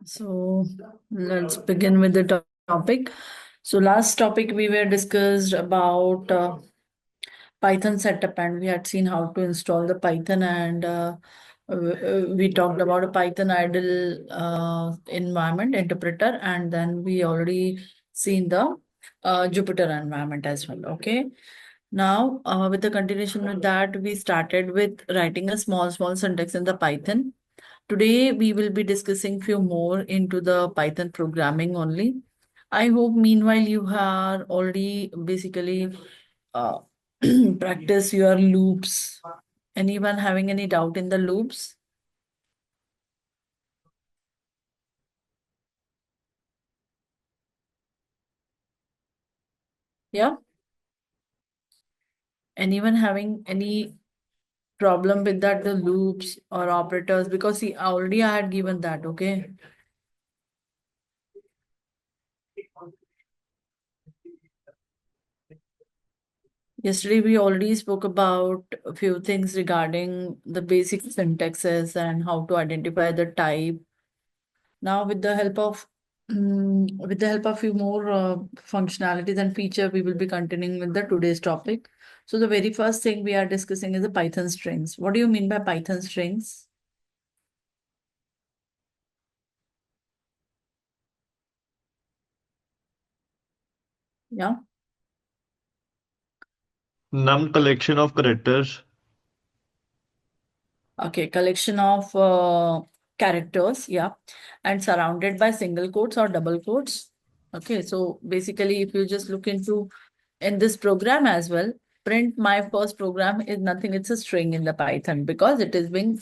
So let's begin with the topic. So last topic we were discussed about Python setup, and we had seen how to install the Python, and we talked about a Python idle environment interpreter, and then we already seen the Jupyter environment as well. Okay. Now, with the continuation with that, we started with writing a small syntax in the Python. Today we will be discussing few more into the Python programming only. I hope meanwhile you are already basically uh, practice your loops. Anyone having any doubt in the loops? Yeah. Anyone having any problem with that, the loops or operators? Because see, already I had given that, okay? Yesterday, we already spoke about a few things regarding the basic syntaxes and how to identify the type. Now, with the help of few more functionalities and feature, we will be continuing with the today's topic. So, the very first thing we are discussing is the Python strings. What do you mean by Python strings? Yeah. Num collection of characters. Okay, collection of characters, yeah, and surrounded by single quotes or double quotes. Okay, so basically, if you just look into in this program as well, print my first program is nothing, it's a string in the Python because it is being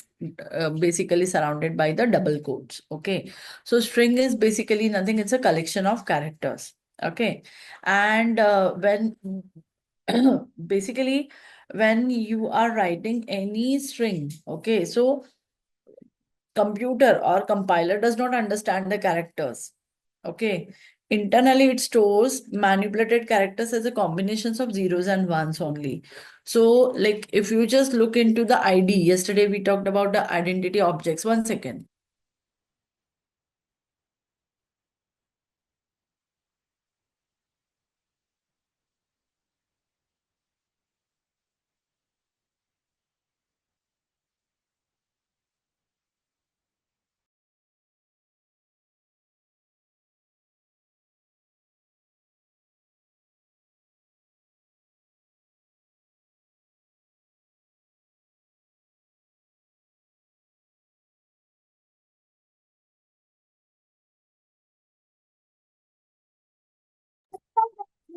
basically surrounded by the double quotes. Okay, so string is basically nothing, it's a collection of characters. Okay, and when basically when you are writing any string, okay, so computer or compiler does not understand the characters. Okay. Internally, it stores manipulated characters as a combinations of zeros and ones only. So, like if you just look into the ID, yesterday we talked about the identity objects. One second.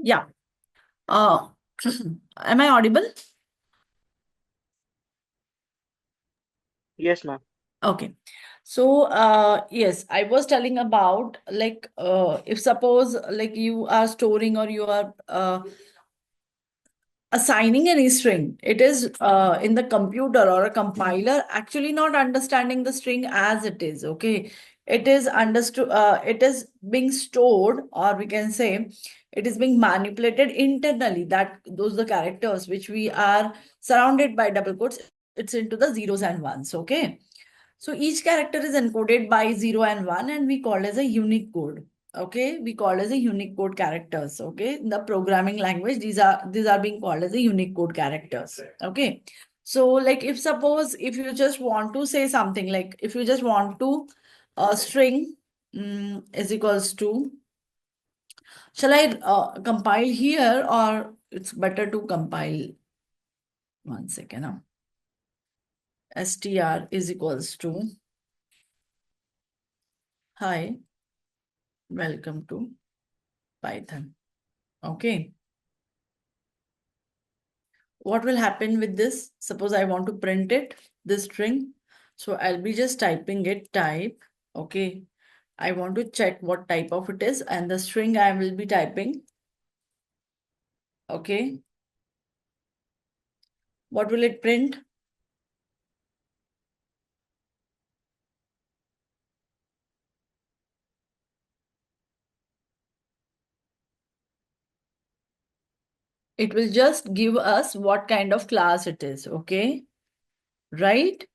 Yeah. Uh, am I audible? Yes, ma'am. Okay. So, yes, I was telling about like if suppose like you are storing or you are assigning any string, it is in the computer or a compiler actually not understanding the string as it is. Okay, it is understood. It is being stored, or we can say, it is being manipulated internally. That those the characters which we are surrounded by double quotes. It's into the zeros and ones. Okay, so each character is encoded by 0 and 1, and we call as a unique code. Okay, we call as a unique code characters. Okay, in the programming language, these are being called as a unique code characters. Okay, so like if suppose if you just want to say something, like if you just want to string is equals to, shall I compile here, or it's better to compile? One second now. Str is equals to, hi, welcome to Python. Okay. What will happen with this? Suppose I want to print it, this string. So I'll be just typing it type. Okay. I want to check what type of it is, and the string I will be typing. Okay. What will it print? It will just give us what kind of class it is. Okay. Right?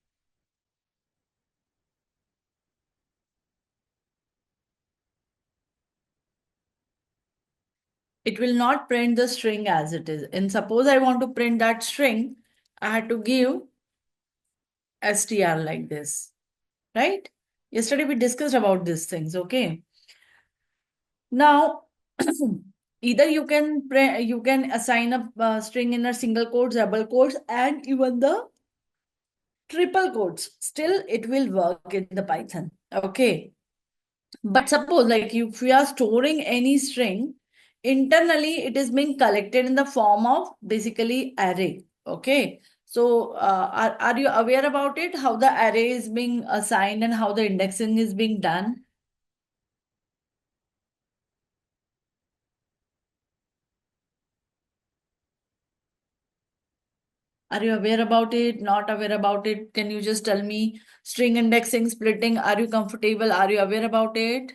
it will not print the string as it is. And suppose I want to print that string, I had to give str like this, right? Yesterday we discussed about these things, okay? Now, either you can assign a string in a single quotes, double quotes, and even the triple quotes. Still, it will work in the Python, okay? But suppose like if we are storing any string, internally it is being collected in the form of basically array. Okay. So are you aware about it? How the array is being assigned and how the indexing is being done? Are you aware about it? Not aware about it? Can you just tell me string indexing, splitting? Are you comfortable? Are you aware about it?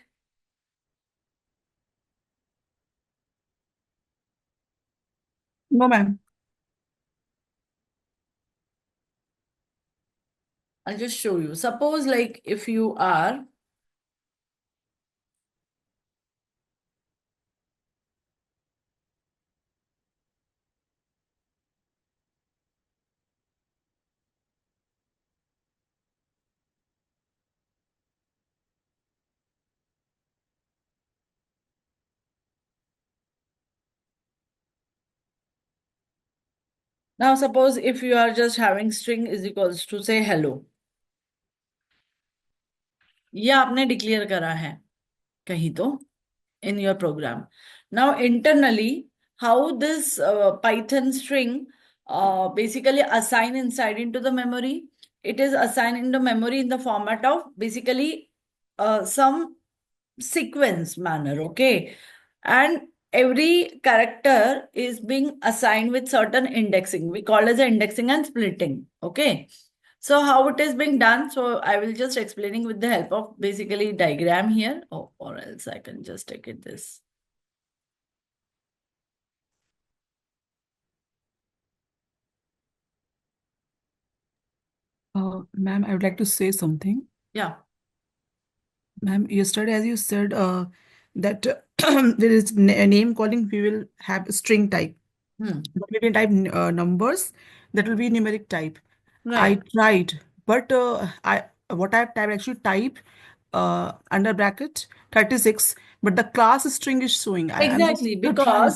No, ma'am. I'll just show you. Suppose like if you are now suppose if you are just having string is equals to say hello. ये आपने declare करा है कहीं तो in your program. Now internally, how this Python string basically assign inside into the memory? It is assigned in the memory in the format of basically some sequence manner, okay? And every character is being assigned with certain indexing. We call as indexing and splitting, okay? So how it is being done? So I will just explaining with the help of basically diagram here. Oh, or else I can just take it this. Ma'am, I would like to say something. Yeah. Ma'am, yesterday, as you said, that there is a name calling, we will have a string type. Hmm. But we can type numbers, that will be numeric type. I Right. tried, but what I have typed actually type under bracket 36, but the class string is showing. I'm just Exactly. trying.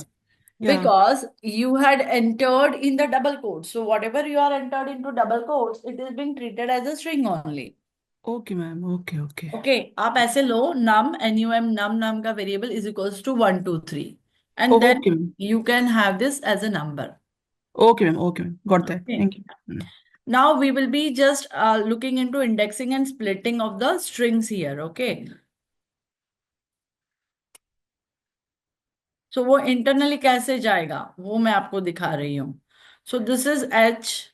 Yeah. Because you had entered in the double quotes. So whatever you are entered into double quotes, it is being treated as a string only. Okay, ma'am. Okay, okay. Okay. आप ऐसे लो num num का variable is equals to 1 2 3 and then Okay, ma'am. you can have this as a number. Okay, ma'am. Okay, ma'am. Got that. Okay. Thank you. Mm. Now we will be just looking into indexing and splitting of the strings here. Okay. So वो internally कैसे जाएगा वो मैं आपको दिखा रही हूँ. So this is H,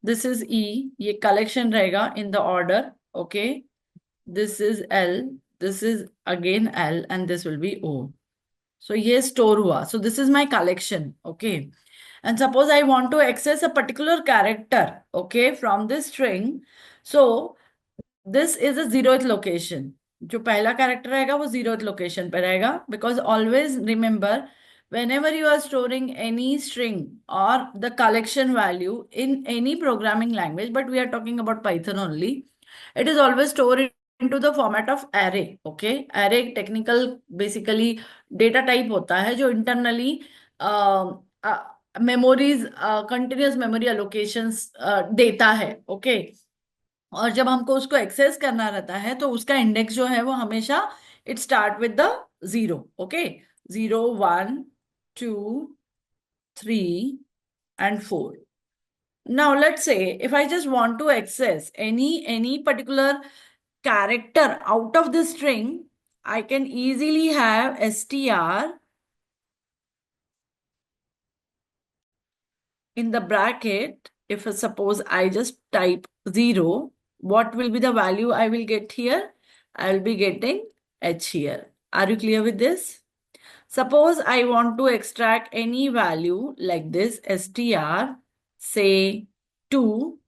this is E. ये collection रहेगा in the order. Okay. This is L, this is again L, and this will be O. So ये store हुआ. So this is my collection. Okay. And suppose I want to access a particular character, okay, from this string. So this is a zeroth location. जो पहला character रहेगा वो zeroth location पे रहेगा. Because always remember, whenever you are storing any string or the collection value in any programming language, but we are talking about Python only, it is always stored into the format of array. Okay, array technical basically data type होता है जो internally memories continuous memory allocations देता है. Okay. और जब हमको उसको access करना रहता है तो उसका इंडेक्स जो है वो हमेशा it start with the zero. Okay. 0 1 2 3 and 4. Now let's say if I just want to access any particular character out of this string, I can easily have str in the bracket. If suppose I just type 0, what will be the value I will get here? I will be getting H here. Are you clear with this? Suppose I want to extract any value like this, str, say 2,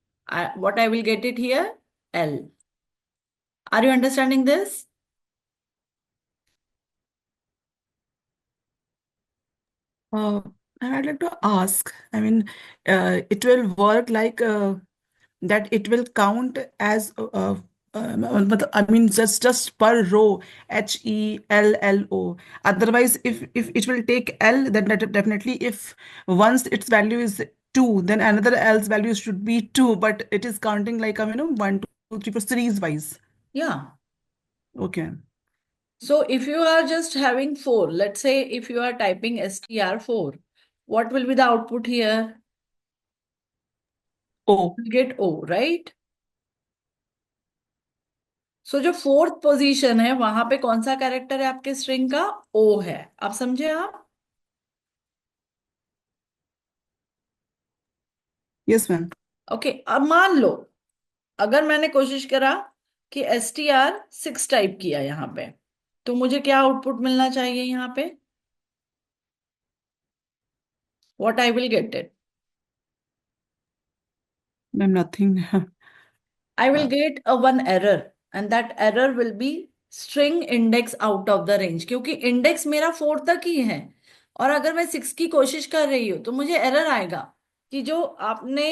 what I will get it here? L. Are you understanding this? Uh, I'd like to ask, I mean, it will work like that it will count as I mean just per row HELLO. Otherwise, if it will take L, then definitely if once its value is 2, then another L's value should be 2, but it is counting like 1, 2, 3, 4 series wise. Yeah. Okay. So if you are just having 4, let's say if you are typing str4, what will be the output here? O. You get O, right? सो जो fourth position है वहां पे कौन सा character है आपके string का? ओ है। आप समझे आप? Yes, ma'am. ओके, अब मान लो अगर मैंने कोशिश करा कि str6 टाइप किया यहाँ पे, तो मुझे क्या आउटपुट मिलना चाहिए यहाँ पे? What I will get it? Ma'am, nothing. I will Uh, get a one error and that error will be string index out of the range, क्योंकि इंडेक्स मेरा 4 तक ही है और अगर मैं 6 की कोशिश कर रही हूं तो मुझे एरर आएगा कि जो आपने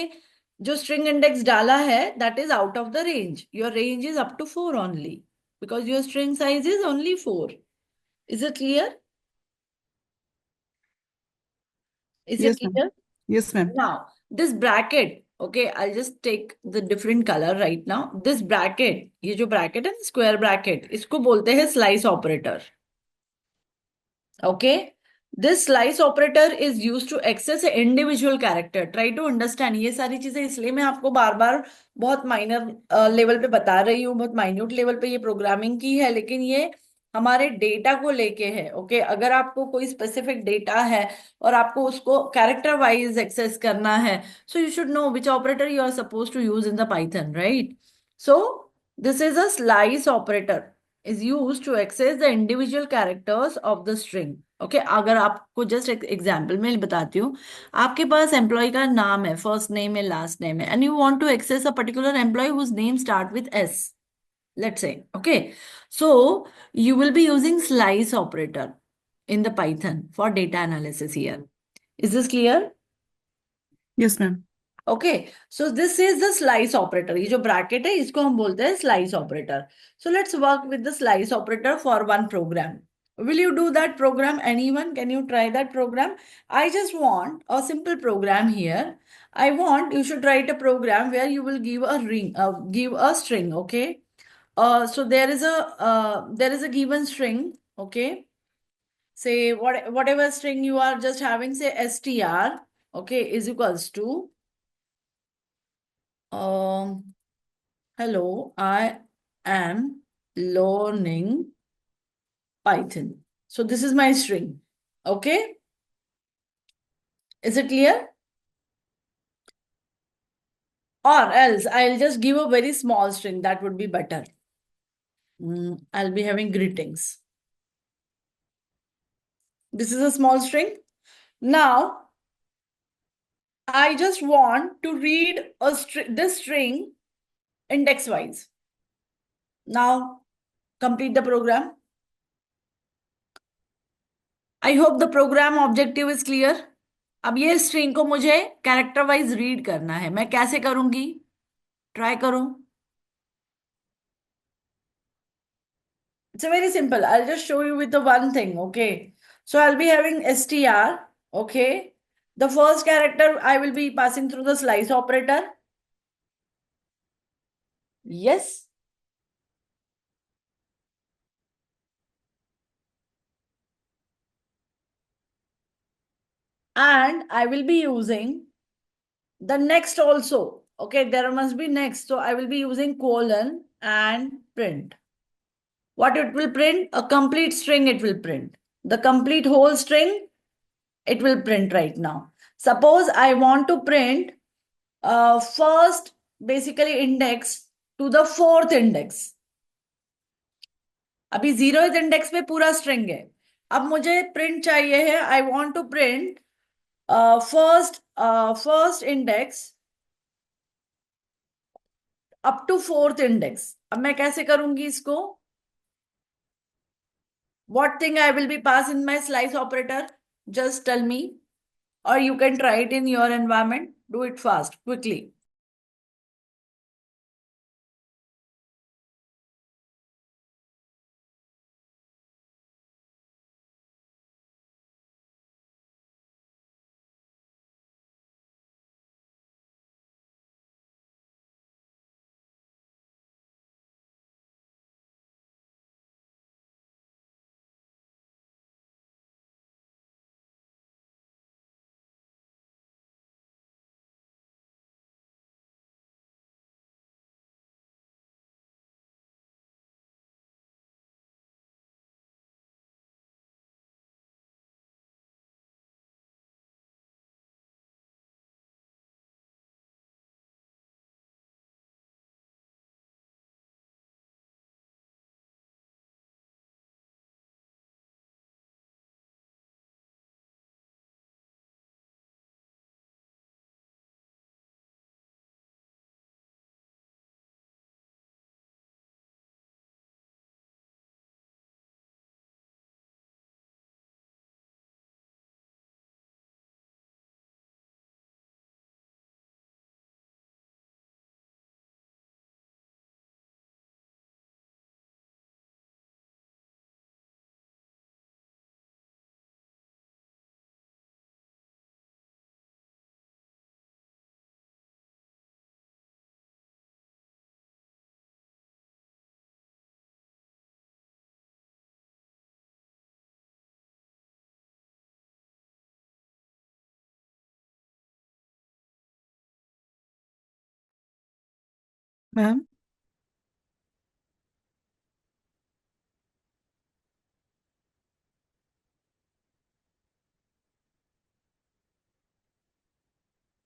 जो स्ट्रिंग इंडेक्स डाला है that is out of the range, your range is up to 4 only because your string size is only 4. Is it clear? Is it yes, ma'am. Clear? Yes, ma'am. Now, this bracket, okay, I'll just take the different color right now. This bracket, ये जो bracket है ना, square bracket, इसको बोलते हैं slice operator. Okay? This slice operator is used to access a individual character. Try to understand. ये सारी चीजें इसलिए मैं आपको बार बार बहुत माइनर लेवल पे बता रही हूँ, बहुत माइन्यूट लेवल पे ये प्रोग्रामिंग की है, लेकिन ये हमारे डेटा को लेके है. ओके, अगर आपको कोई स्पेसिफिक डेटा है और आपको उसको कैरेक्टर वाइज एक्सेस करना है, so you should know which operator you are suppose to use in the Python, right? So this is a slice operator is used to access the individual characters of the string. Okay, अगर आपको just एक example में बताती हूँ. आपके पास employ का नाम है, फर्स्ट नेम है, लास्ट नेम है, and you want to access a particular employee whose name start with S, let's say. Okay, so you will be using slice operator in the Python for data analysis here. Is this clear? Yes, ma'am. Okay, so this is the slice operator. ये जो bracket है इसको हम बोलते हैं slice operator. So let's work with the slice operator for one program. Will you do that program? Anyone? Can you try that program? I just want a simple program here. I want you should write a program where you will give a ring, give a string. Okay. So there is a given string. Okay. Say whatever string you are just having. Say str. Okay, is equals to um, hello, I am learning Python. So this is my string. Okay. Is it clear? Or else I'll just give a very small string. That would be better. I'll be having greetings. This is a small string. Now, I just want to read this string index wise. Now, complete the program. I hope the program objective is clear. अब ये string को मुझे character wise read करना है. मैं कैसे करूंगी? Try करो. It's very simple. I'll just show you with the one thing. Okay. So I'll be having str. Okay. The first character I will be passing through the slice operator. Yes. And I will be using the next also. Okay. There must be next. So I will be using colon and print. What it will print? A complete string it will print. The complete whole string it will print right now. Suppose I want to print first basically index to the fourth index. अभी 0th index पे पूरा string है. अब मुझे print चाहिए है. I want to print first index up to 4th index. अब मैं कैसे करूंगी इसको? What thing I will be pass in my slice operator? Just tell me, or you can try it in your environment. Do it fast, quickly. Ma'am,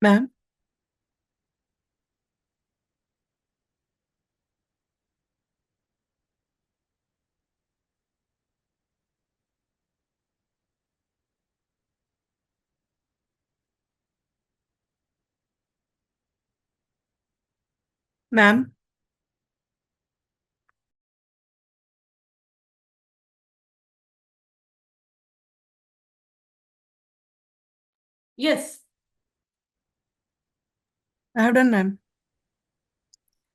ma'am, ma'am. Yes. I have done, ma'am.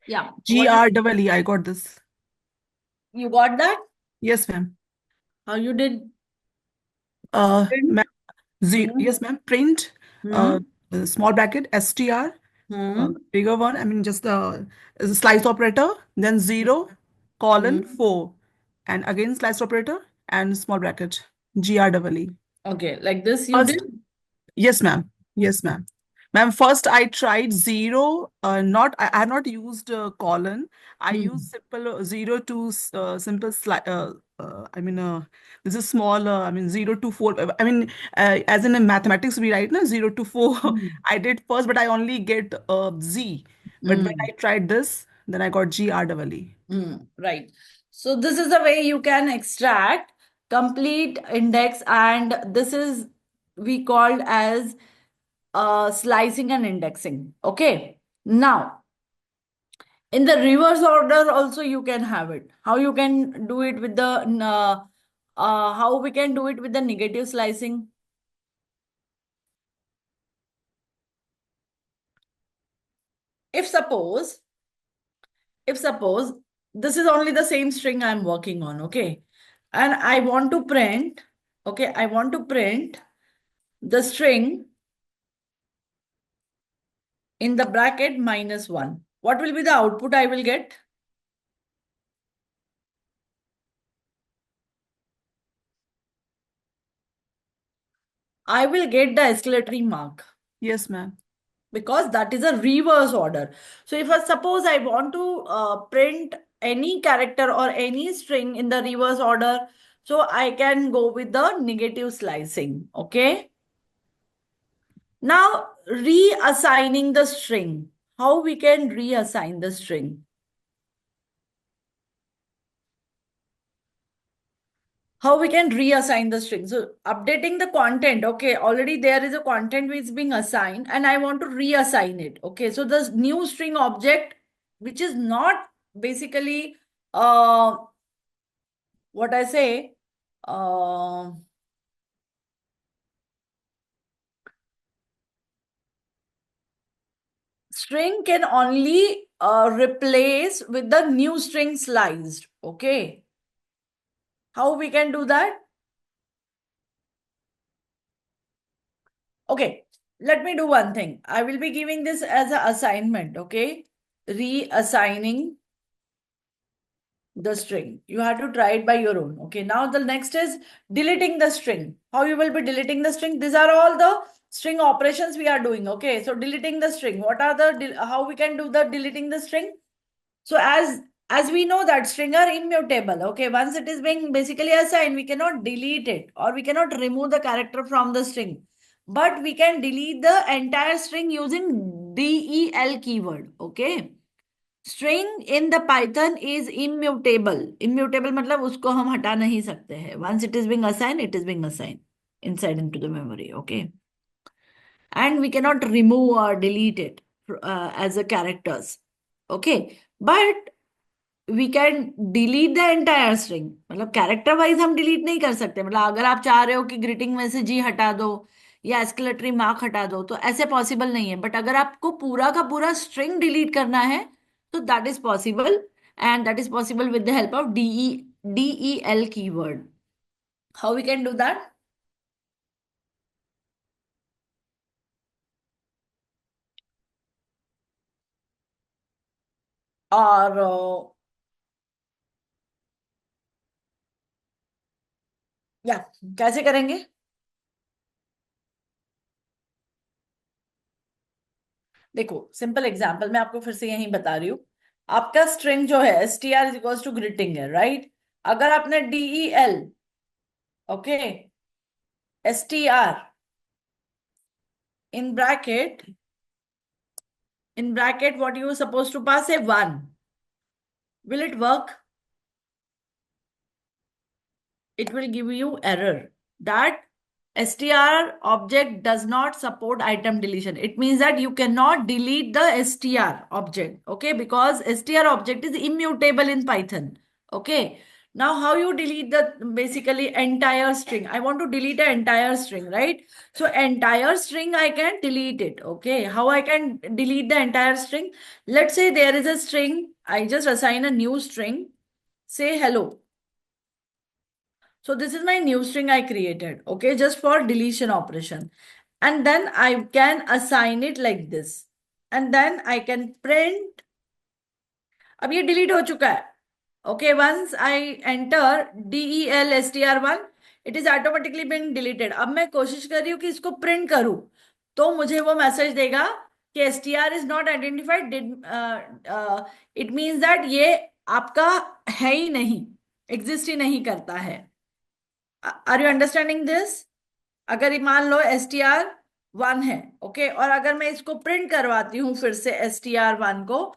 Yeah. G What R double E. I got this. you got that? Yes, ma'am. How you did? Ma'am, Print? Hmm. yes, ma'am. Print, uh, Hmm. small bracket, STR, Hmm. bigger one. I mean, just the slice operator, then zero, Hmm. colon, 4, and again slice operator and small bracket, GR double E. Okay, like this you did? First, yes, ma'am. Yes, ma'am. Ma'am, first I tried zero, I have not used colon. I Hmm. use simple zero to simple I mean, this is small, I mean, 0 to 4. I mean, as in mathematics, we write, na, 0 to 4. Hmm. I did first, but I only get Z. But when Hmm. I tried this, then I got GR double E. Hmm. Right. So this is the way you can extract complete index, and this is we called as slicing and indexing. Okay. Now, in the reverse order also you can have it. How you can do it with the how we can do it with the negative slicing? If suppose, if suppose this is only the same string I'm working on, okay, and I want to print, okay, I want to print the string in the bracket -1. What will be the output I will get? I will get the exclamatory mark, Yes, ma'am. because that is a reverse order. So if I suppose I want to print any character or any string in the reverse order, so I can go with the negative slicing. Okay. Now reassigning the string. How we can reassign the string? How we can reassign the string? So updating the content. Okay, already there is a content which is being assigned and I want to reassign it. Okay, so the new string object, which is not basically what I say, uh, string can only replace with the new string sliced. Okay. How we can do that? Okay. Let me do one thing. I will be giving this as an assignment. Okay. Reassigning the string. You have to try it by your own. Okay. Now the next is deleting the string. How you will be deleting the string? These are all the string operations we are doing. Okay. So deleting the string. What are the, how we can do the deleting the string? So as we know that string are immutable. Okay. Once it is being basically assigned, we cannot delete it or we cannot remove the character from the string. But we can delete the entire string using del keyword. Okay. String in the Python is immutable. Immutable मतलब उसको हम हटा नहीं सकते हैं. Once it is being assign, it is being assign inside into the memory. Okay. And we cannot remove or delete it as a characters. Okay. But we can delete the entire string. मतलब character wise हम delete नहीं कर सकते. मतलब अगर आप चाह रहे हो कि ग्रीटिंग में से जी हटा दो या एस्केलेटरी मार्क हटा दो तो ऐसे पॉसिबल नहीं है. बट अगर आपको पूरा का पूरा स्ट्रिंग डिलीट करना है तो that is possible. And that is possible with the help of del keyword. How we can do that? और या कैसे करेंगे? देखो सिंपल एग्जांपल मैं आपको फिर से यही बता रही हूँ. आपका स्ट्रिंग जो है str is equals to greeting है, राइट? अगर आपने del, okay, str in bracket what you are supposed to pass a 1, will it work? It will give you error that str object does not support item deletion. It means that you cannot delete the str object. Okay, because str object is immutable in Python. Okay. Now, how you delete the basically entire string? I want to delete an entire string, right? So entire string, I can delete it. Okay. How I can delete the entire string? Let's say there is a string. I just assign a new string. Say hello. So this is my new string I created, okay, just for deletion operation. And then I can assign it like this. And then I can print. अब ये delete हो चुका है. Okay, once I enter del str1, it is automatically been deleted. अब मैं कोशिश कर रही हूँ कि इसको print करूँ. तो मुझे वो मैसेज देगा कि str is not identified. It means that ये आपका है ही नहीं, exist ही नहीं करता है. Are you understanding this? अगर ये मान लो str1 है, ओके, और अगर मैं इसको प्रिंट करवाती हूँ फिर से str1 को,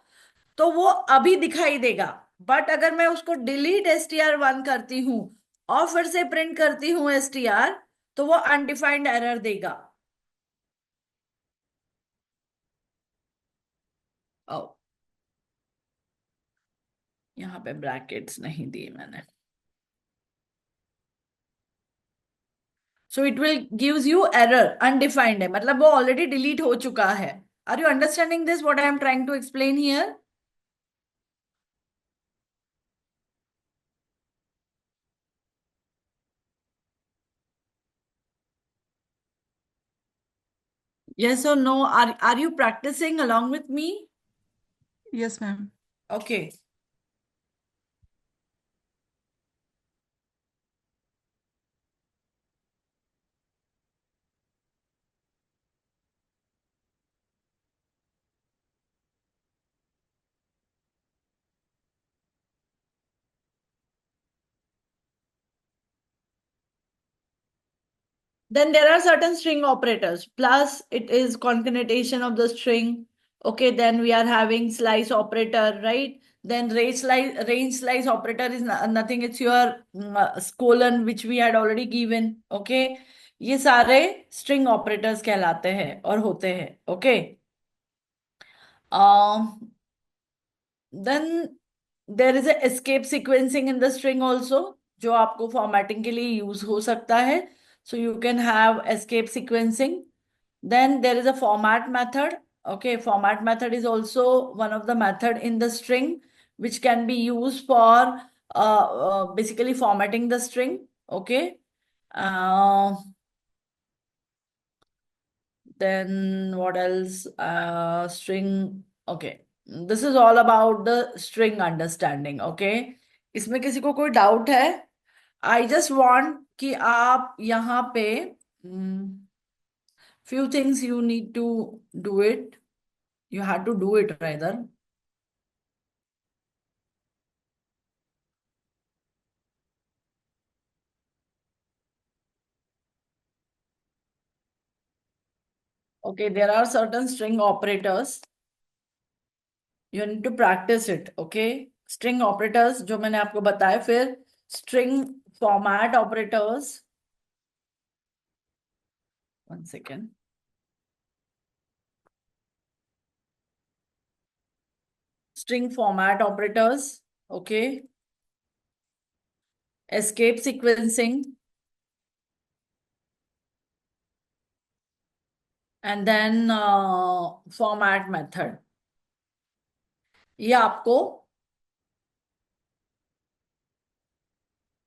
तो वो अभी दिखाई देगा. बट अगर मैं उसको डिलीट str1 करती हूँ और फिर से प्रिंट करती हूँ str, तो वो अनडिफाइंड एरर देगा. ओ, यहाँ पे ब्रैकेट्स नहीं दिए मैंने. So it will gives you error, undefined है, मतलब वो ऑलरेडी डिलीट हो चुका है. Are you understanding this what I am trying to explain here? Yes or no? Are you practicing along with me? Yes, ma'am. Okay. Then there are certain string operators. Plus, it is concatenation of the string. Okay, then we are having slice operator, right? Then range slice operator is nothing. It's your colon, which we had already given. Okay, ये सारे string operators कहलाते हैं और होते हैं. Okay. Then there is a escape sequencing in the string also, जो आपको formatting के लिए use हो सकता है. So you can have escape sequencing. Then there is a format method. Okay, format method is also one of the method in the string which can be used for basically formatting the string. Okay. Then what else? String. Okay. This is all about the string understanding. Okay. इसमें किसी को कोई doubt है? I just want कि आप यहाँ पे few things you need to do it. You had to do it rather. Okay, there are certain string operators. You need to practice it. Okay, string operators जो मैंने आपको बताया, फिर string format operators. One second. String format operators. Okay. Escape sequencing. And then format method. ये आपको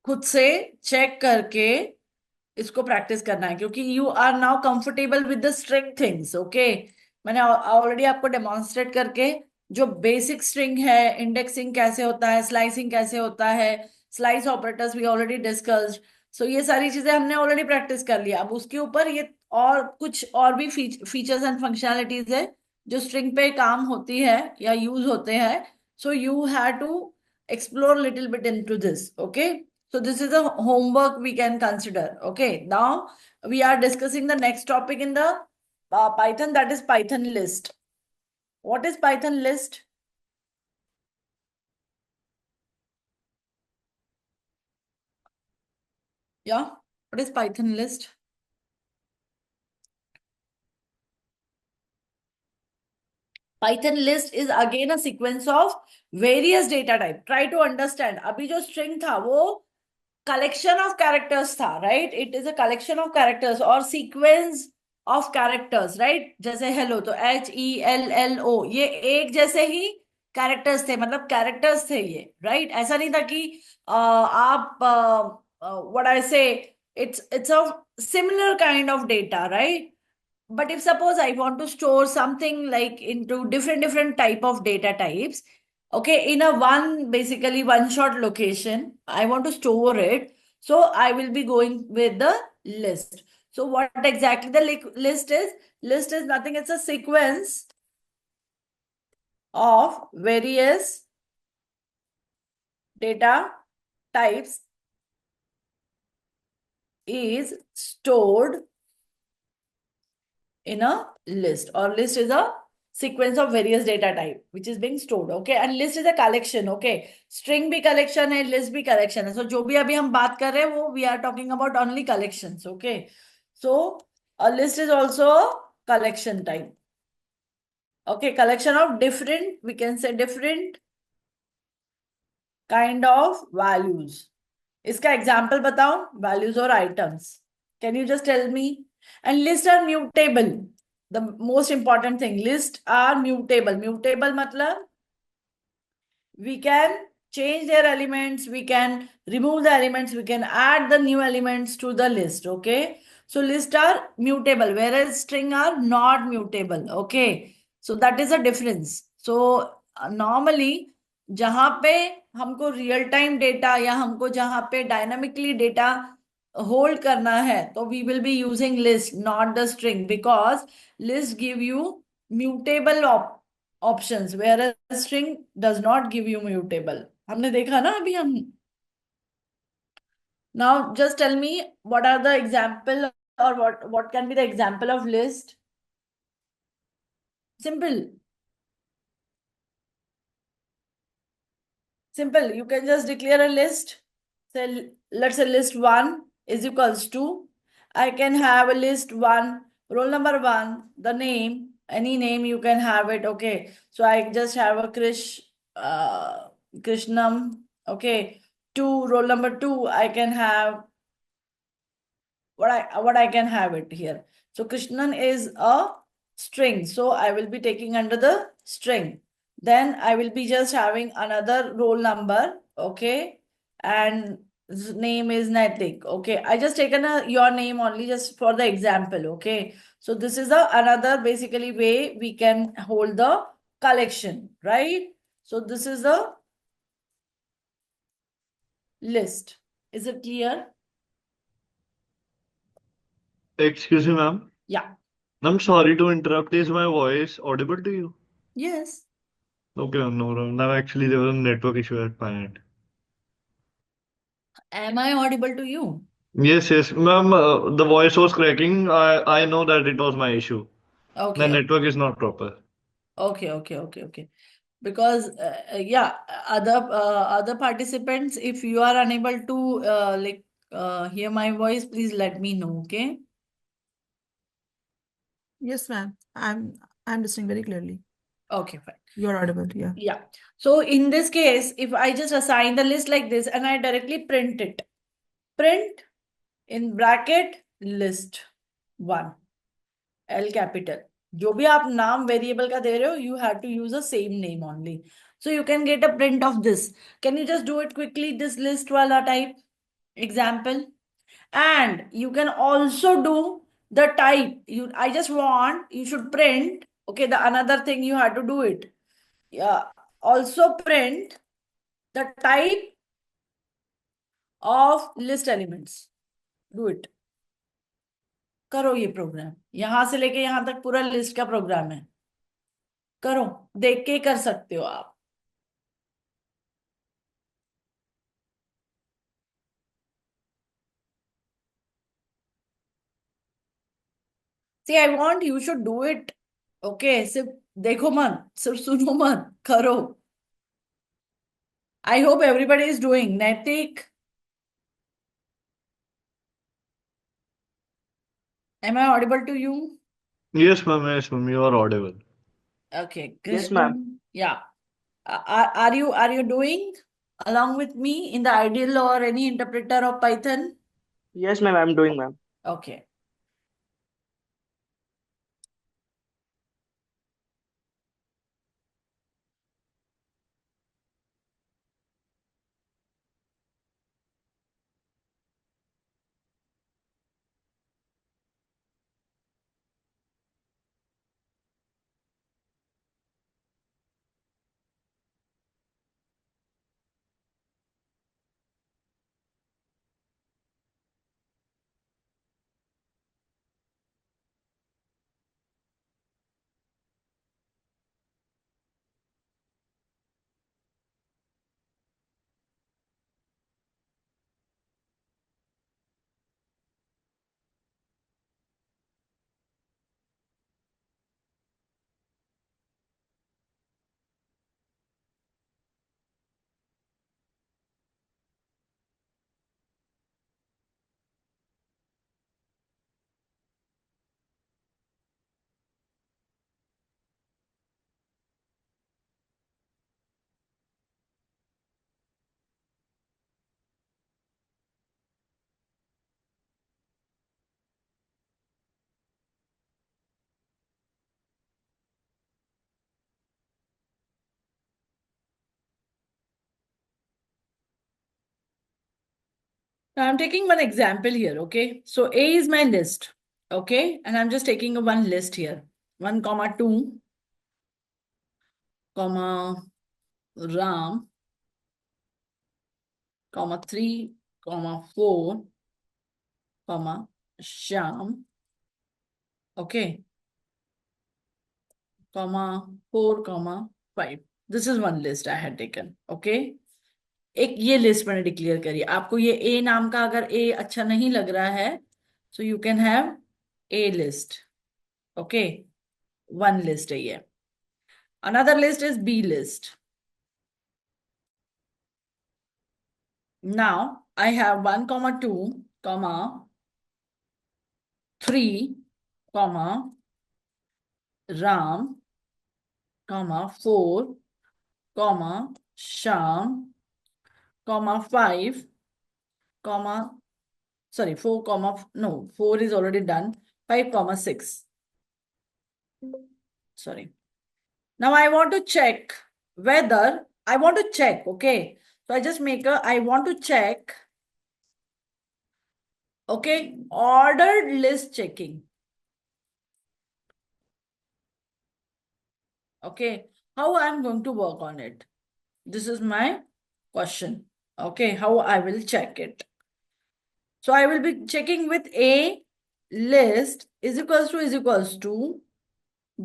खुद से check करके इसको प्रैक्टिस करना है, क्योंकि you are now comfortable with the string things. Okay, मैंने ऑलरेडी आपको डेमोन्स्ट्रेट करके जो बेसिक स्ट्रिंग है, इंडेक्सिंग कैसे होता है, स्लाइसिंग कैसे होता है, slice operators we already discussed. So ये सारी चीजें हमने ऑलरेडी प्रैक्टिस कर लिया। अब उसके ऊपर ये और कुछ और भी फीचर्स एंड फंक्शनैलिटीज है जो स्ट्रिंग पे काम होती है या यूज होते हैं। So you have to explore little bit into this. Okay, so this is a homework we can consider. Okay, now we are discussing the next topic in the Python, that is Python list. What is Python list? Yeah, what is Python list? Python list is again a sequence of various data type. Try to understand. अभी जो string था वो collection of characters था, right? It is a collection of characters or sequence of characters, right? जैसे hello तो HELLO, ये एक जैसे ही characters थे, मतलब characters थे ये, right? ऐसा नहीं था कि आप what I say, it's a similar kind of data, right? But if suppose I want to store something like into different type of data types, okay, in a one basically one shot location, I want to store it. So I will be going with the list. So what exactly the list is? List is nothing, it's a sequence of various data types is stored in a list, or list is a sequence of various data type which is being stored. Okay, and list is a collection. Okay, string भी collection है, list भी collection है. So जो भी अभी हम बात कर रहे हैं वो we are talking about only collections. Okay, so a list is also a collection type. Okay, collection of different, we can say different kind of values. इसका example बताओ, values or items. Can you just tell me? And lists are mutable. The most important thing, lists are mutable. Mutable matlab we can change their elements, we can remove the elements, we can add the new elements to the list. Okay, so lists are mutable, whereas string are not mutable. Okay, so that is a difference. So normally जहां पे हमको real time data या हमको जहां पे dynamically data hold करना है तो we will be using list, not the string, because list give you mutable options where string does not give you mutable. हमने देखा ना अभी हम। Now just tell me what are the example और what can be the example of list. Simple, simple, you can just declare a list. Say, let's say list 1 is equals to, I can have a list 1, roll number 1, the name, any name you can have it. Okay, so I just have a Krishnam. Okay, 2, roll number 2, I can have what I can have it here. So Krishnan is a string. So I will be taking under the string. Then I will be just having another roll number, okay? And his name is Naitik. Okay, I just taken your name only just for the example, okay? So this is another basically way we can hold the collection, right? So this is the list. Is it clear? Excuse me, ma'am. Yeah. I'm sorry to interrupt. Is my voice audible to you? Yes. Okay, ma'am. No, no. Now, actually, there was a network issue at my end. Am I audible to you? Yes, yes, ma'am. The voice was cracking. I know that it was my issue. The Okay. network is not proper. Okay. Because yeah, other participants, if you are unable to hear my voice, please let me know. Okay. Yes, ma'am. I'm listening very clearly. Okay, fine. You're audible. Yeah. Yeah. So in this case, if I just assign the list like this and I directly print in bracket list one, L capital. जो भी आप नाम variable का दे रहे हो, you have to use the same name only. So you can get a print of this. Can you just do it quickly? This list wala type example, and you can also do the type. I just want you should print. Okay, the another thing you have to do it. Yeah, also print the type of list elements. Do it. करो ये programme, यहां से लेके यहां तक पूरा list का programme है. करो, देख के कर सकते हो आप. See, I want you should do it. Okay, सिर्फ देखो मत, सिर्फ सुनो मत, करो. I hope everybody is doing. Naitik, am I audible to you? Yes, ma'am. Yes, ma'am. You are audible. Okay, Yes, ma'am. Krishnan. Yeah. Are you doing along with me in the ideal or any interpreter of Python? Yes, ma'am. I'm doing, ma'am. Okay. Now I'm taking one example here, okay? So A is my list, okay? And I'm just taking a one list here. 1, comma 2, comma Ram, comma 3, comma 4, comma Sham, okay? Comma 4, comma 5. This is one list I had taken, okay? एक ये list मैंने declare करी. आपको ये ए नाम का अगर ए अच्छा नहीं लग रहा है, so you can have a list, okay? One list है ये. Another list is B list. Now I have 1, comma 2, comma 3, comma Ram, comma 4, comma Sham, comma 5, comma sorry 4, comma no 4 is already done, 5, comma 6. Sorry. Now I want to check whether I want to check, okay? So I just make I want to check, okay, ordered list checking. Okay, how I'm going to work on it? This is my question. Okay, how I will check it. So I will be checking with A list is equals to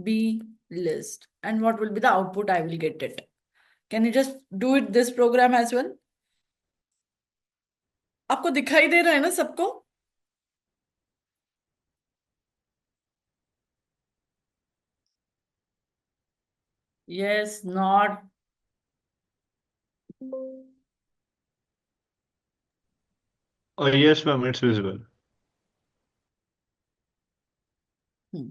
B list. And what will be the output? I will get it. Can you just do it this program as well? आपको दिखाई दे रहा है ना सबको? Yes, not. Yes, ma'am, it's visible. Hmm.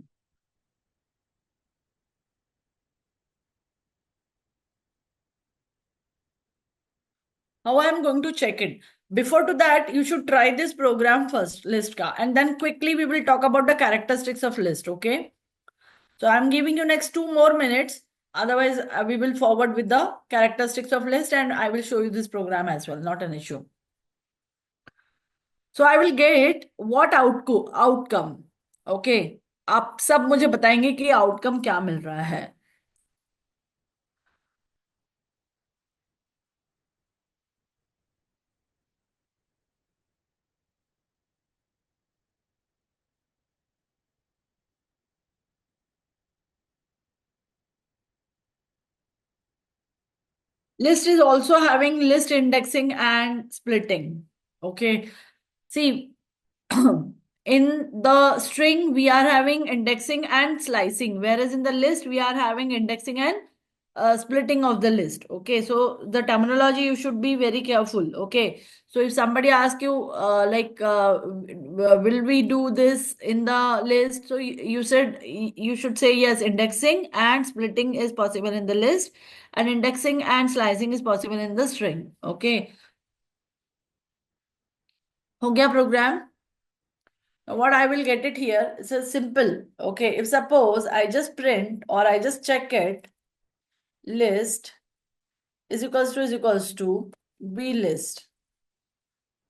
How I am going to check it? Before to that, you should try this program first, list ka, and then quickly we will talk about the characteristics of list. Okay. So I'm giving you next 2 more minutes. Otherwise, we will forward with the characteristics of list, and I will show you this program as well. Not an issue. So I will get what outcome. Okay. आप सब मुझे बताएंगे कि outcome क्या मिल रहा है. List is also having list indexing and splitting. Okay. See, in the string, we are having indexing and slicing, whereas in the list, we are having indexing and splitting of the list. Okay. So the terminology, you should be very careful. Okay. So if somebody asks you, will we do this in the list? So you said you should say yes, indexing and splitting is possible in the list, and indexing and slicing is possible in the string. Okay. हो गया program? Now what I will get it here is a simple. Okay. If suppose I just print or I just check it, list is equals to B list.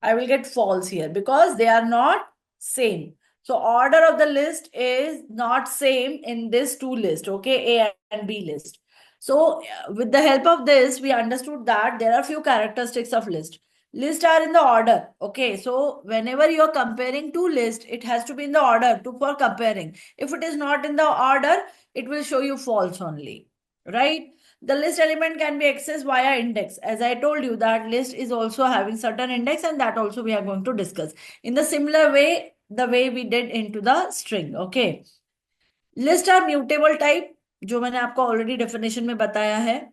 I will get false here because they are not same. So order of the list is not same in this two list, okay, A and B list. So with the help of this, we understood that there are few characteristics of list. List are in the order, okay. So whenever you are comparing two lists, it has to be in the order for comparing. If it is not in the order, it will show you false only, right? The list element can be accessed via index. As I told you, that list is also having certain index, and that also we are going to discuss in the similar way, the way we did into the string. Okay. List are mutable type, जो मैंने आपको already definition में बताया है,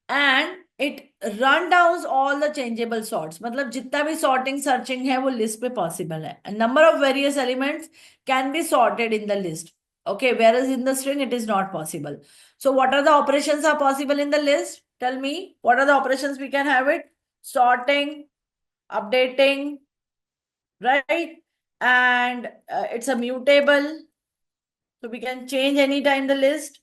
and it run downs all the changeable sorts. मतलब जितना भी sorting searching है वो list पे possible है. A number of various elements can be sorted in the list. Okay, whereas in the string it is not possible. So what are the operations are possible in the list? Tell me, what are the operations we can have it? Sorting, updating, right? And it's a mutable. So we can change anytime the list.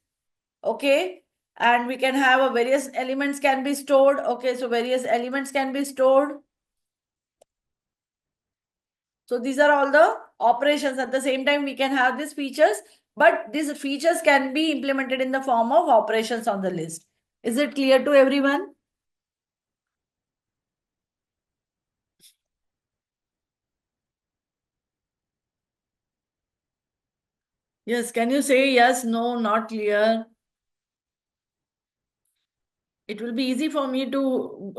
Okay. And we can have a various elements can be stored. Okay. So various elements can be stored. So these are all the operations. At the same time, we can have these features, but these features can be implemented in the form of operations on the list. Is it clear to everyone? Yes. Can you say yes, no, not clear? It will be easy for me to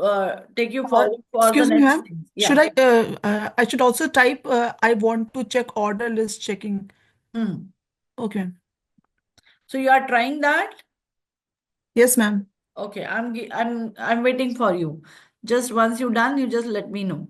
take you forward for the Excuse me, next ma'am. things. Should Yeah. I should also type I want to check order list checking. Hmm. Okay. So you are trying that? Yes, ma'am. Okay, I'm waiting for you. Just once you're done, you just let me know.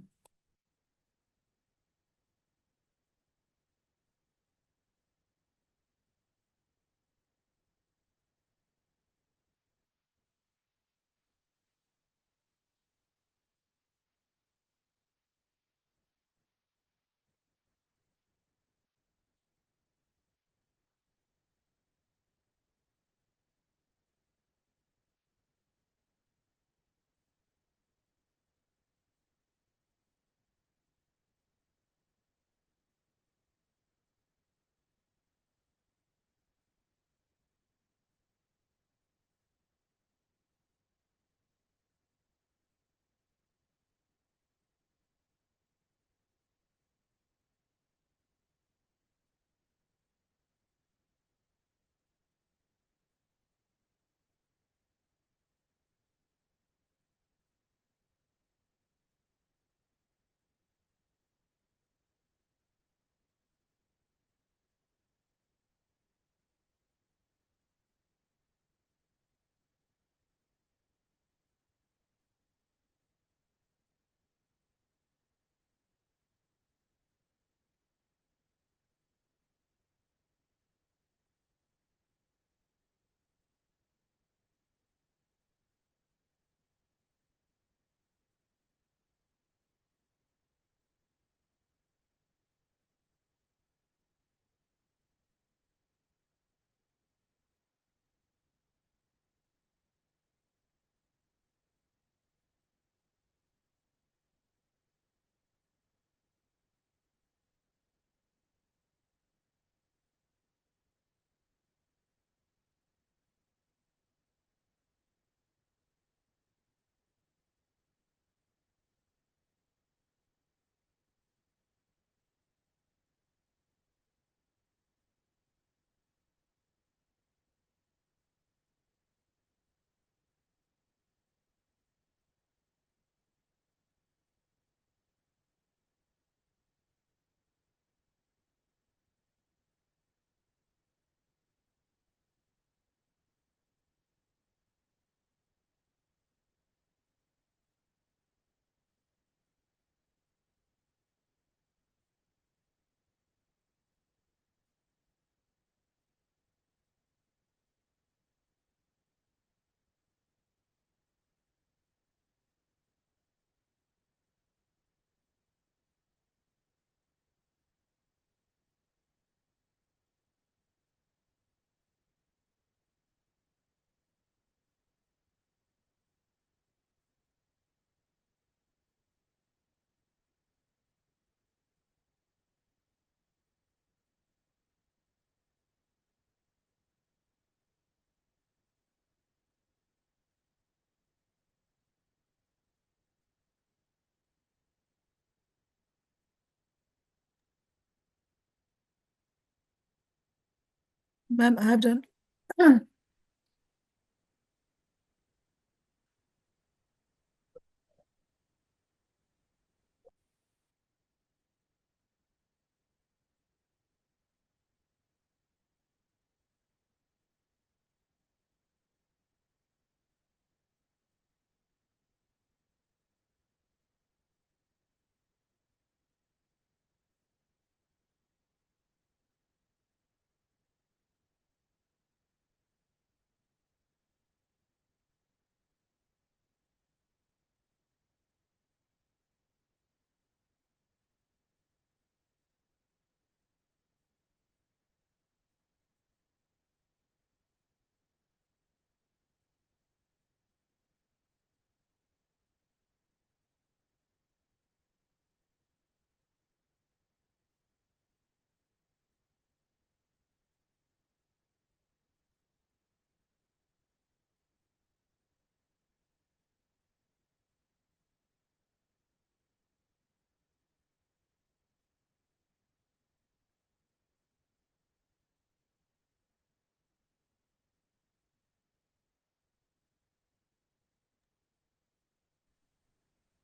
Ma'am, I have done.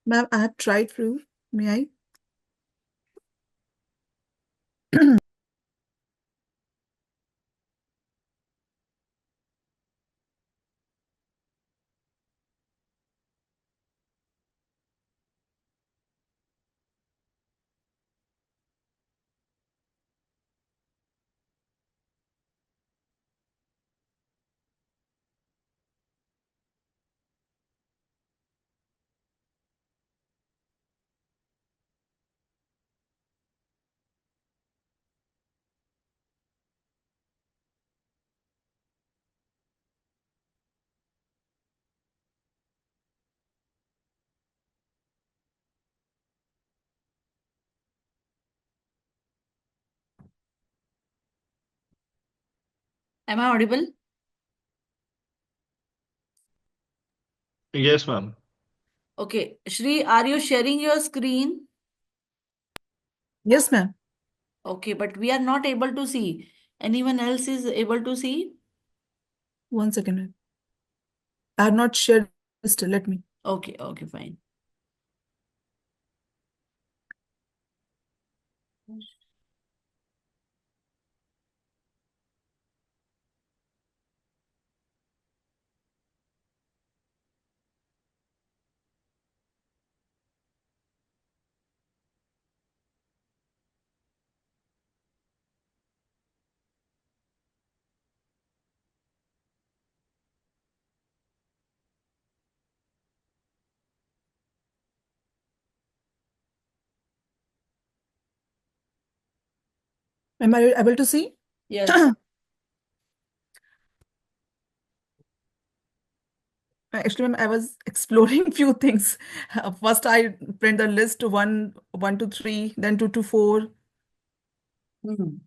Ma'am, I have tried for you. May I? Am I audible? Yes, ma'am. Okay. Shri, are you sharing your screen? Yes, ma'am. Okay, but we are not able to see. Anyone else is able to see? 1 second, ma'am. I have not shared still. Let me. Okay, okay, fine. Am I able to see? Yes. Actually, ma'am, I was exploring few things. First, I print the list to 1 to 3, then 2 to 4. Hmm.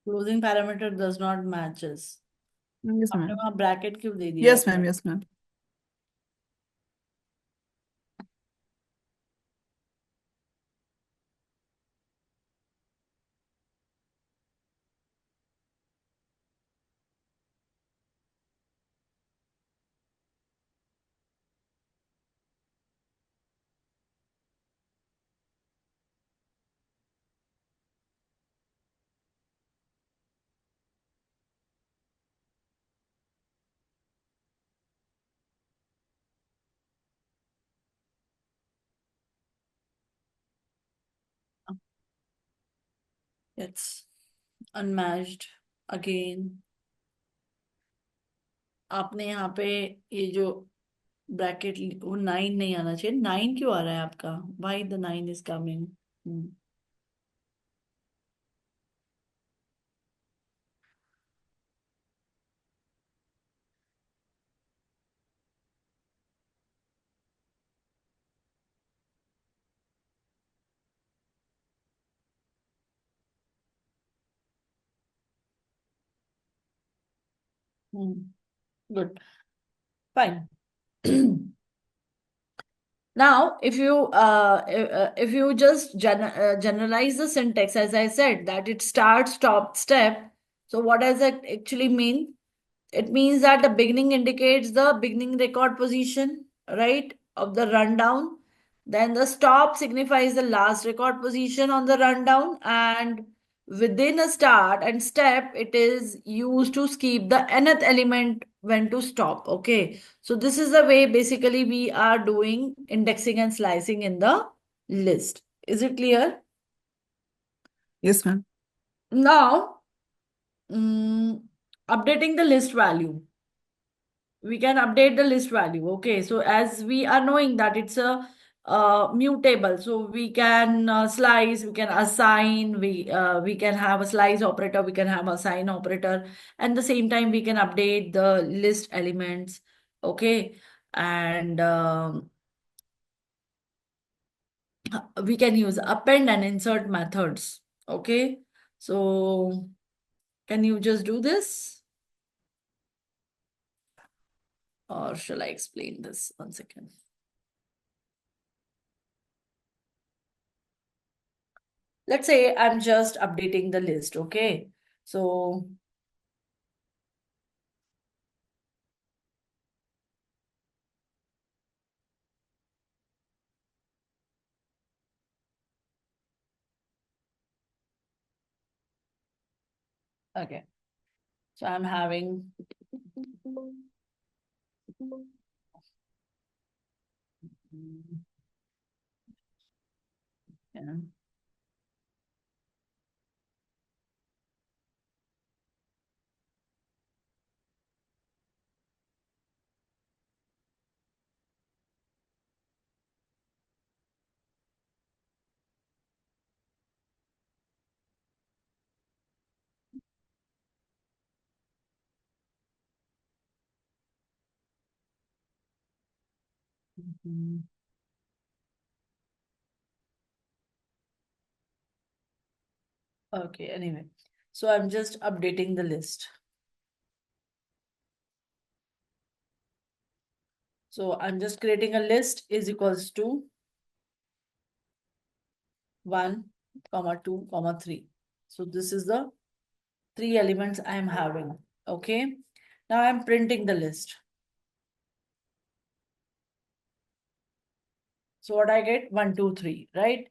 Closing parameter does not matches. Yes, आपने ma'am. वहाँ bracket क्यों दे दिया Yes, है? ma'am. Yes, ma'am. It's unmatched again. आपने यहाँ पे ये जो ब्रैकेट वो 9 नहीं आना चाहिए. 9 क्यों आ रहा है आपका? Why the 9 is coming? Good. Fine. Now, if you just generalize the syntax, as I said, that it starts, stop, step. So what does that actually mean? It means that the beginning indicates the beginning record position, right, of the rundown. Then the stop signifies the last record position on the rundown. And within a start and step, it is used to skip the nth element when to stop. Okay. So this is the way basically we are doing indexing and slicing in the list. Is it clear? Yes, ma'am. Now, updating the list value. We can update the list value. Okay, so as we are knowing that it's a mutable, so we can slice, we can assign, we can have a slice operator, we can have a assign operator, and the same time we can update the list elements. Okay, and we can use append and insert methods. Okay, so can you just do this, or shall I explain this? 1 second. Let's say I'm just updating the list, okay? So okay, so I'm having yeah. Mhm. Okay, anyway, so I'm just updating the list. So I'm just creating a list is equals to 1, comma 2, comma 3. So this is the 3 elements I am having. Okay. Now I'm printing the list. So what I get? 1, 2, 3, right?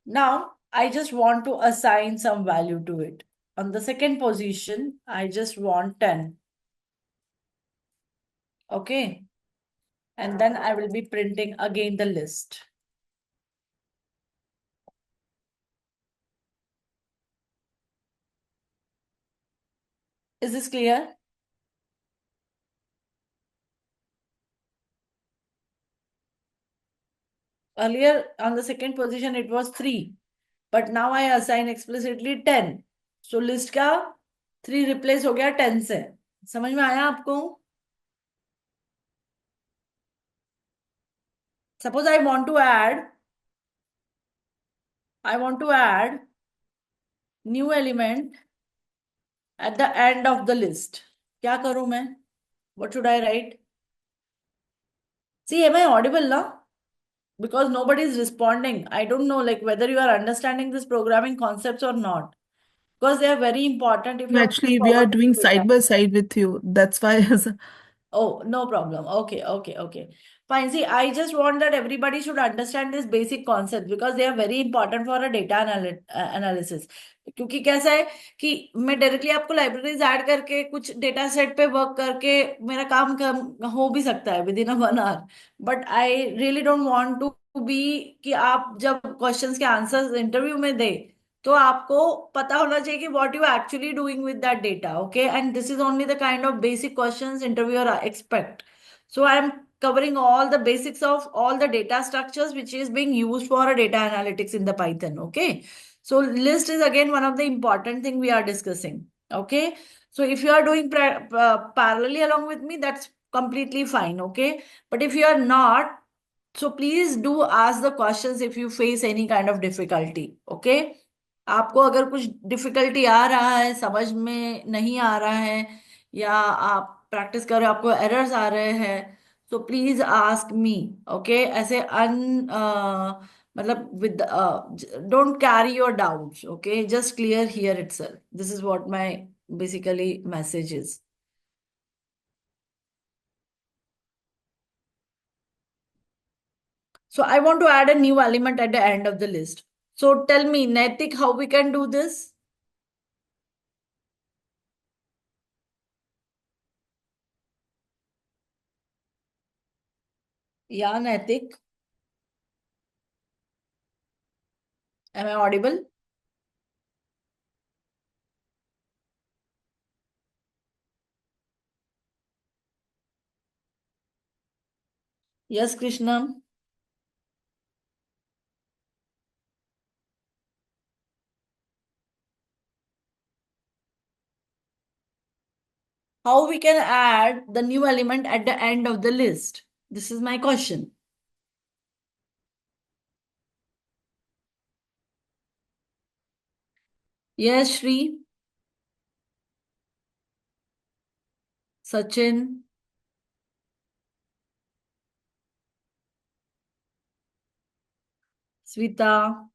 Now I just want to assign some value to it. On the second position, I just want 10. Okay. And then I will be printing again the list. Is this clear? Earlier on the second position, it was 3. But now I assign explicitly 10. So list का 3 replace हो गया 10 से. समझ में आया आपको? Suppose I want to add new element at the end of the list. क्या करूं मैं? What should I write? See, am I audible now? Because nobody is responding. I don't know like whether you are understanding this programming concepts or not. Because they are very important if you are Actually, we are forward doing data. side by side with you. That's why. Oh, no problem. Okay, okay, okay. Fine. See, I just want that everybody should understand this basic concept because they are very important for a data analysis. क्योंकि कैसा है कि मैं directly आपको libraries add करके कुछ data set पे work करके मेरा काम कम हो भी सकता है with in a 1 hour, but I really don't want to be कि आप जब क्वेश्चंस के आंसर्स इंटरव्यू में दे तो आपको पता होना चाहिए कि what you actually doing with that data, okay? And this is only the kind of basic questions interviewer expect. So I am covering all the basics of all the data structures which is being used for a data analytics in the Python, okay? So list is again one of the important thing we are discussing, okay? So if you are doing parallelly along with me, that's completely fine, okay? But if you are not, so please do ask the questions if you face any kind of difficulty, okay? आपको अगर कुछ difficulty आ रहा है, समझ में नहीं आ रहा है, या आप प्रैक्टिस कर रहे हो, आपको एरर्स आ रहे हैं, तो प्लीज आस्क मी। ओके, ऐसे मतलब with don't carry your doubts, okay, just clear here itself. This is what my basically message is. So I want to add a new element at the end of the list. So tell me, Naitik, how we can do this? Yeah, Naitik, am I audible? Yes, Krishna. How we can add the new element at the end of the list? This is my question. Yes, Shri, Sachin, Svita.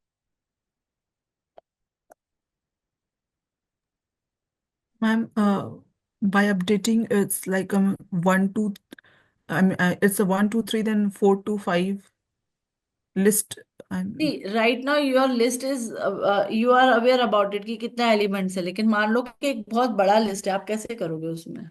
Ma'am, by updating, it's like one, two. I mean, it's a one, two, three, then four, two, five list. See, right now your list is you are aware about it कि कितना elements है, लेकिन मान लो कि एक बहुत बड़ा list है, आप कैसे करोगे उसमें?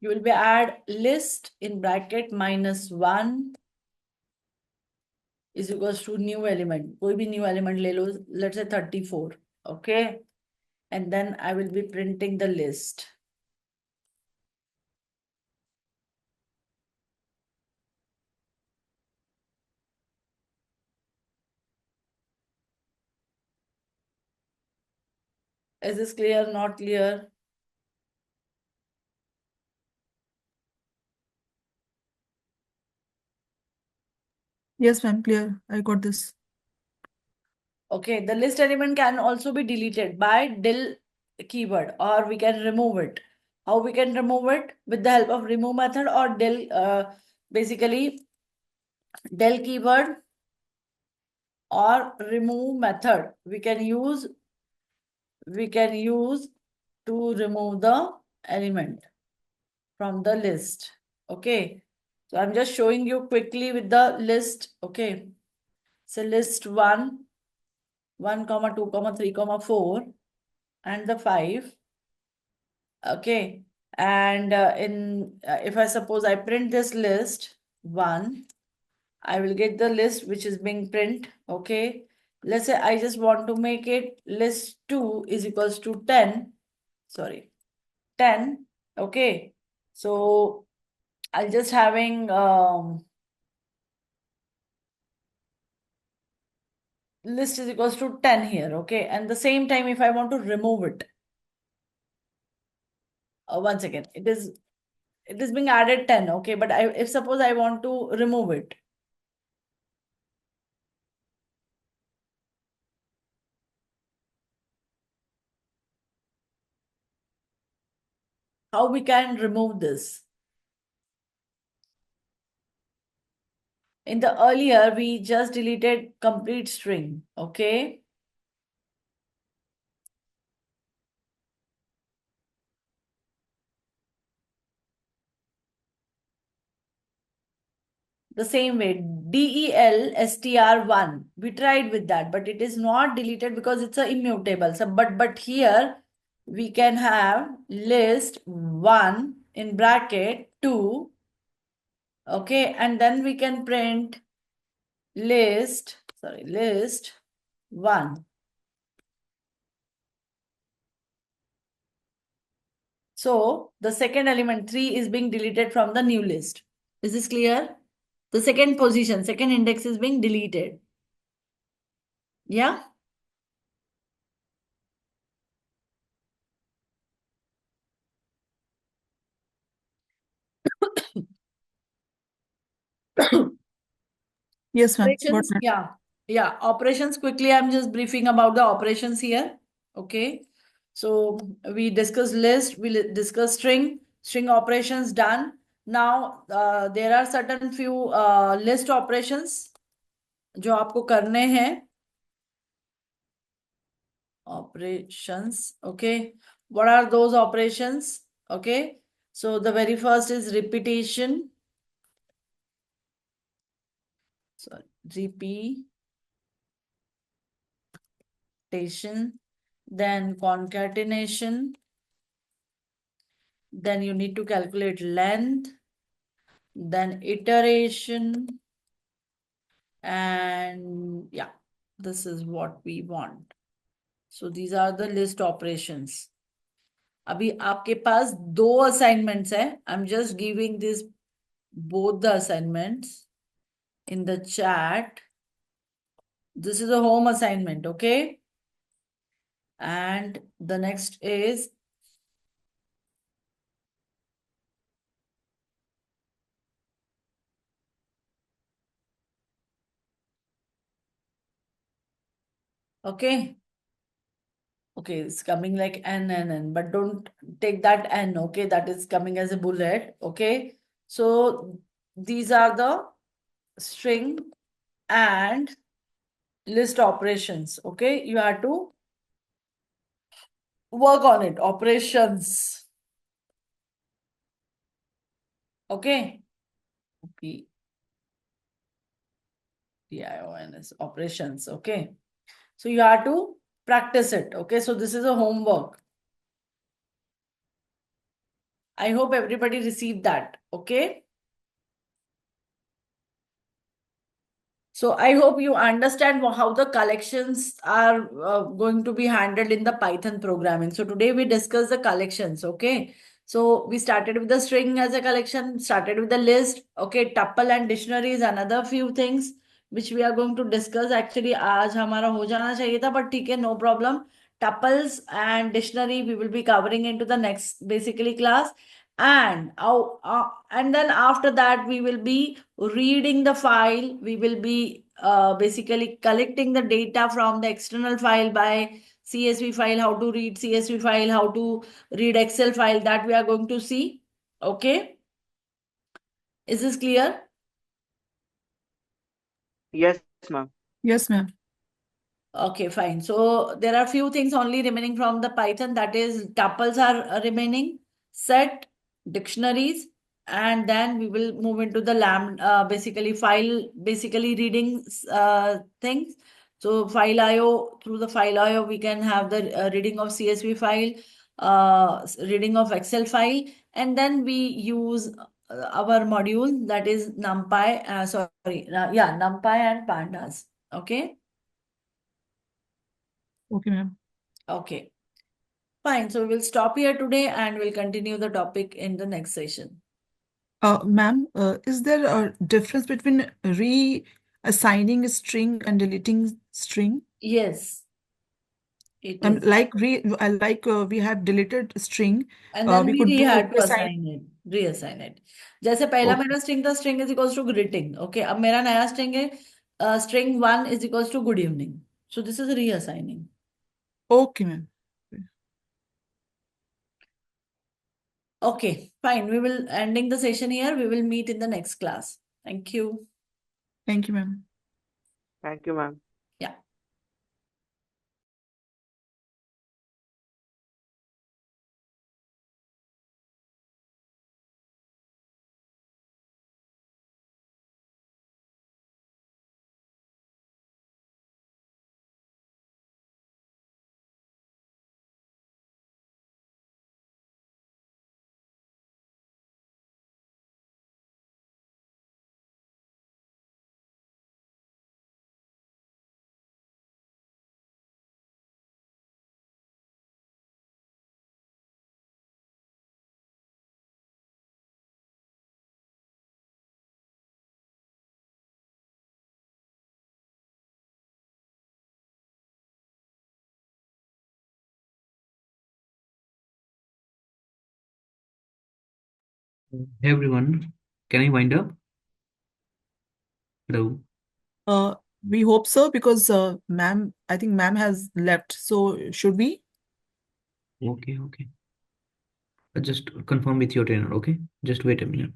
You will be add list in bracket -1 is equals to new element. कोई भी new element ले लो, let's say 34. Okay. And then I will be printing the list. Is this clear? Not clear? Yes, ma'am, clear. I got this. Okay, the list element can also be deleted by del keyword, or we can remove it. How we can remove it? With the help of remove method or basically del keyword or remove method. We can use to remove the element from the list. Okay. So I'm just showing you quickly with the list. Okay. So list 1, 2, 3, 4, and the 5. Okay. And if I suppose I print this list 1, I will get the list which is being print. Okay. Let's say I just want to make it list 2 is equals to 10. Sorry, 10. Okay. So I'll just having list is equals to 10 here. Okay. And the same time, if I want to remove it, once again, it is being added 10. Okay. But if suppose I want to remove it, how we can remove this? In the earlier, we just deleted complete string. Okay. The same way, DELSTR1. We tried with that, but it is not deleted because it's a immutable. So, but here we can have list 1 in bracket 2. Okay, and then we can print list 1. So the second element 3 is being deleted from the new list. Is this clear? The second position, second index is being deleted. Yeah. Yes, ma'am. Got Operations, that. yeah. Operations quickly. I'm just briefing about the operations here. Okay. So we discussed list, discussed string operations done. Now there are certain few list operations जो आपको करने हैं. Operations. Okay. What are those operations? Okay. So the very first is repetition. So repetition, then concatenation, then you need to calculate length, then iteration, and yeah, this is what we want. So these are the list operations. अभी आपके पास दो assignments है. I'm just giving this both the assignments in the chat. This is a home assignment, okay? And the next is okay. Okay, it's coming like N, but don't take that N, okay? That is coming as a bullet, okay? So these are the string and list operations, okay? You have to work on it, operations, okay? P-I-O-N-S, operations, okay? So you have to practice it, okay? So this is a homework. I hope everybody received that, okay? So I hope you understand how the collections are going to be handled in the Python programming. So today we discuss the collections, okay? So we started with the string as a collection, started with the list, okay? Tuple and dictionary is another few things which we are going to discuss. Actually, आज हमारा हो जाना चाहिए था, but ठीक है, no problem. Tuples and dictionary we will be covering into the next basically class. And then after that we will be reading the file. We will be basically collecting the data from the external file by CSV file, how to read CSV file, how to read Excel file, that we are going to see. Okay. Is this clear? Yes, ma'am. Yes, ma'am. Okay, fine. So there are few things only remaining from the Python. That is, tuples are remaining, set, dictionaries, and then we will move into the basically file, basically reading things. So file IO, through the file IO, we can have the reading of CSV file, reading of Excel file, and then we use our module, that is NumPy, NumPy and Pandas. Okay. Okay, ma'am. Okay, fine. So we will stop here today and we'll continue the topic in the next session. Ma'am, is there a difference between reassigning a string and deleting string? Yes, it is. We have deleted string. And then We we could do had to reassign. reassign it. जैसे पहला Okay. मेरा string था, string is equals to greeting. Okay, अब मेरा नया string है, string 1 is equals to good evening. So this is reassigning. Okay, ma'am. Okay, fine. We will ending the session here. We will meet in the next class. Thank you. Thank you, ma'am. Thank you, ma'am. Yeah. Hey everyone, can I wind up? Hello. We hope so because ma'am, I think ma'am has left. So should we? Okay. Just confirm with your trainer, okay? Just wait a minute.